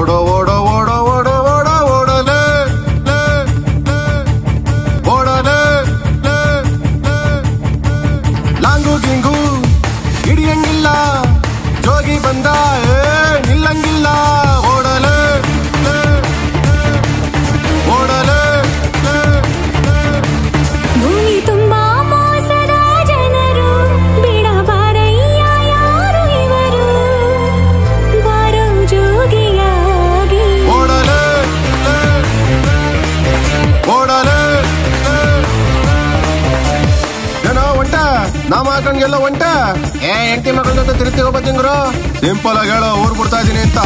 ಓಡೋ ಓಡೋ ಓಡೋ ಓಡೋ ಓಡೋ ಓಡಲೇ ಓಡಲೇ ಲಾಂಗು ಗಿಂಗು ಹಿಡಿಯಂಗಿಲ್ಲ ಜೋಗಿ ಬಂದ ನಿಲ್ಲಂಗಿಲ್ಲ ಓಡಲೇ ಓಡಲೇ ಭೂಮಿ ತುಂಬಾ ಮೋಸದ ಜನರು ಬಿಡಬಾರಯ್ಯ ಯಾರು ಇವರು ಬಾರೋ ಜೋಗಿಯಾಗಿ ಓಡಲೇ ಓಡಲೇ ಏನೋ ಒಂಟ ನಮ್ಮ ಹಾಕೊಂಡ್ಗೆಲ್ಲ ಒಂಟ ಹೆಂಡತಿ ಮಕ್ಕಳ ಜೊತೆ ತಿರುಗಿ ಹೋಗ್ಬತ್ತೀಂಗ್ರು ಸಿಂಪಲ್ ಆಗಿ ಹೇಳೋ ಊರ್ ಬಿಡ್ತಾ ಇದೀನಿ ಅಂತ